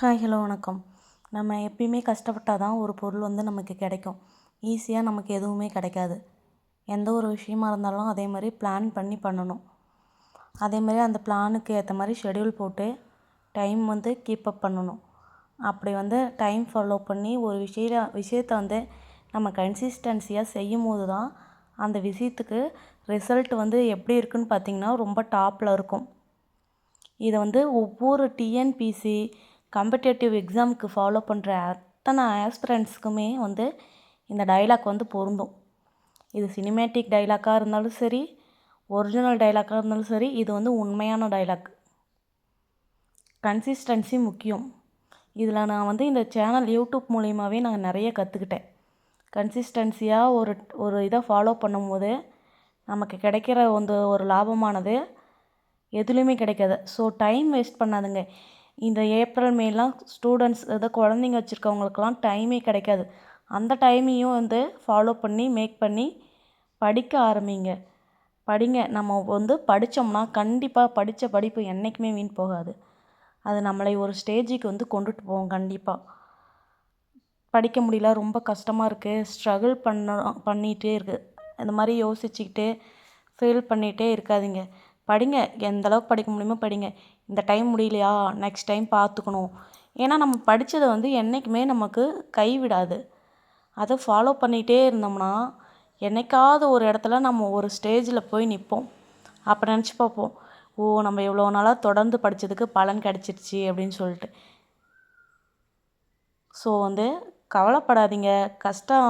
Hi hello வணக்கம். நம்ம எப்பயுமே கஷ்டப்பட்டால் தான் ஒரு பொருள் நமக்கு கிடைக்கும். ஈஸியாக நமக்கு எதுவுமே கிடைக்காது. எந்த ஒரு விஷயமா இருந்தாலும் அதே மாதிரி பிளான் பண்ணி பண்ணணும். அதே மாதிரி அந்த பிளானுக்கு ஏற்ற மாதிரி ஷெடியூல் போட்டு டைம் கீப் அப் பண்ணணும். அப்படி டைம் ஃபாலோ பண்ணி ஒரு விஷயத்தை நம்ம கன்சிஸ்டன்சியாக செய்யும் போது தான் அந்த விஷயத்துக்கு ரிசல்ட் எப்படி இருக்குன்னு பார்த்திங்கன்னா ரொம்ப டாப்பில் இருக்கும். இதை ஒவ்வொரு டிஎன்பிசி காம்படேட்டிவ் எக்ஸாமுக்கு ஃபாலோ பண்ணுற அத்தனை ஆஸ்பிரண்ட்ஸ்க்குமே இந்த டைலாக் பொருந்தும். இது சினிமேட்டிக் டைலாக்காக இருந்தாலும் சரி, ஒரிஜினல் டைலாக்காக இருந்தாலும் சரி, இது உண்மையான டைலாக். கன்சிஸ்டன்சி முக்கியம். இதில் நான் இந்த சேனல் யூடியூப் மூலியமாகவே நான் நிறைய கற்றுக்கிட்டேன். கன்சிஸ்டன்சியாக ஒரு இதை ஃபாலோ பண்ணும்போது நமக்கு கிடைக்கிற ஒரு லாபமானது எதுலேயுமே கிடைக்காது. ஸோ டைம் வேஸ்ட் பண்ணாதுங்க. இந்த ஏப்ரல் மேலாம் ஸ்டூடெண்ட்ஸ் குழந்தைங்க வச்சுருக்கவங்களுக்கெல்லாம் டைமே கிடைக்காது. அந்த டைமையும் ஃபாலோ பண்ணி மேக் பண்ணி படிக்க ஆரம்பிங்க. படிங்க. நம்ம படித்தோம்னா கண்டிப்பாக படித்த படிப்பு என்றைக்குமே வீண் போகாது. அது நம்மளை ஒரு ஸ்டேஜுக்கு கொண்டுட்டு போகும். கண்டிப்பாக படிக்க முடியல, ரொம்ப கஷ்டமாக இருக்குது, ஸ்ட்ரகிள் பண்ணிகிட்டே இருக்குது, இந்த மாதிரி யோசிச்சுக்கிட்டு ஃபீல் பண்ணிகிட்டே இருக்காதீங்க. படிங்க. எந்த அளவுக்கு படிக்க முடியுமோ படிங்க. இந்த டைம் முடியலையா, நெக்ஸ்ட் டைம் பார்த்துக்கணும். ஏன்னா நம்ம படித்ததை என்றைக்குமே நமக்கு கைவிடாது. அதை ஃபாலோ பண்ணிகிட்டே இருந்தோம்னா என்றைக்காவது ஒரு இடத்துல நம்ம ஒரு ஸ்டேஜில் போய் நிற்போம். அப்போ நினச்சி பார்ப்போம், ஓ நம்ம எவ்வளோ நாளாக தொடர்ந்து படித்ததுக்கு பலன் கிடச்சிருச்சு அப்படின்னு சொல்லிட்டு. ஸோ கவலைப்படாதீங்க. கஷ்டம்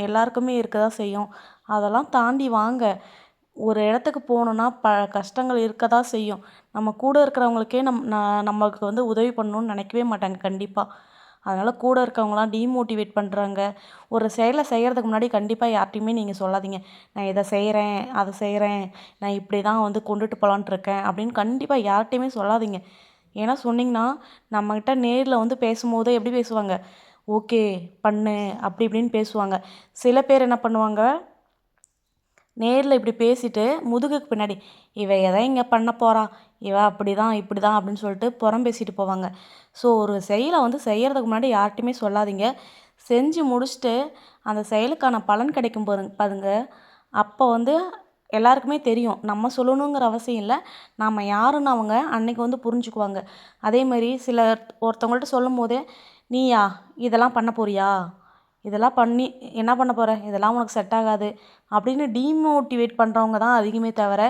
எல்லாருக்குமே இருக்க தான் செய்யும். அதெல்லாம் தாண்டி வாங்க. ஒரு இடத்துக்கு போகணுன்னா கஷ்டங்கள் இருக்க தான் செய்யும். நம்ம கூட இருக்கிறவங்களுக்கே நமக்கு உதவி பண்ணணும்னு நினைக்கவே மாட்டாங்க கண்டிப்பாக. அதனால் கூட இருக்கவங்களாம் டீமோட்டிவேட் பண்ணுறாங்க. ஒரு செயலை செய்கிறதுக்கு முன்னாடி கண்டிப்பாக யார்கிட்டையுமே நீங்கள் சொல்லாதீங்க, நான் இதை செய்கிறேன், அதை செய்கிறேன், நான் இப்படி தான் கொண்டுட்டு போகலான்ட்டு இருக்கேன் அப்படின்னு கண்டிப்பாக யார்கிட்டையுமே சொல்லாதீங்க. ஏன்னா சொன்னிங்கன்னா நம்மக்கிட்ட நேரில் பேசும்போது எப்படி பேசுவாங்க, ஓகே பண்ணு அப்படி இப்படின்னு பேசுவாங்க. சில பேர் என்ன பண்ணுவாங்க, நேரில் இப்படி பேசிட்டு முதுகுக்கு பின்னாடி இவ எதை இங்கே பண்ண போகிறா, இவ அப்படி தான் இப்படி தான் அப்படின்னு சொல்லிட்டு புறம் பேசிட்டு போவாங்க. ஸோ ஒரு செயலை செய்கிறதுக்கு முன்னாடி யார்கிட்டையுமே சொல்லாதீங்க. செஞ்சு முடிச்சுட்டு அந்த செயலுக்கான பலன் கிடைக்கும் பாருங்க, அப்போ எல்லாருக்குமே தெரியும். நம்ம சொல்லணுங்கிற அவசியம் இல்லை, நாம் யாருன்னு அவங்க அன்னைக்கு புரிஞ்சுக்குவாங்க. அதேமாதிரி ஒருத்தவங்கள்ட்ட சொல்லும் போதே, நீயா இதெல்லாம் பண்ண போறியா, இதெல்லாம் பண்ணி என்ன பண்ண போகிற, இதெல்லாம் உனக்கு செட் ஆகாது அப்படின்னு டீமோட்டிவேட் பண்ணுறவங்க தான் அதிகமே தவிர,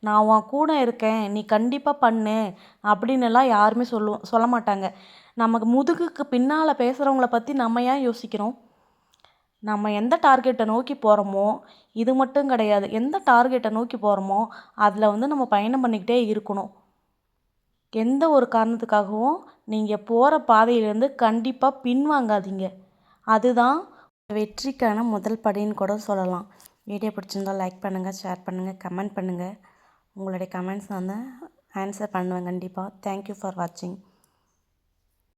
நான் உன் கூட இருக்கேன் நீ கண்டிப்பாக பண்ணு அப்படின்னுலாம் யாருமே சொல்ல மாட்டாங்க. நமக்கு முதுகுக்கு பின்னால் பேசுகிறவங்கள பற்றி நம்ம ஏன் யோசிக்கிறோம்? நம்ம எந்த டார்கெட்டை நோக்கி போகிறோமோ, இது மட்டும் கிடையாது, எந்த டார்கெட்டை நோக்கி போகிறோமோ அதில் நம்ம பயணம் பண்ணிக்கிட்டே இருக்கணும். எந்த ஒரு காரணத்துக்காகவும் நீங்கள் போகிற பாதையிலேருந்து கண்டிப்பாக பின்வாங்காதீங்க. அதுதான் வெற்றிக்கான முதல் படின்னு கூட சொல்லலாம். வீடியோ பிடிச்சிருந்தால் லைக் பண்ணுங்கள், ஷேர் பண்ணுங்கள், கமெண்ட் பண்ணுங்கள். உங்களுடைய கமெண்ட்ஸ் ஆன்சர் பண்ணுவேன் கண்டிப்பாக. தேங்க்யூ ஃபார் வாட்சிங்.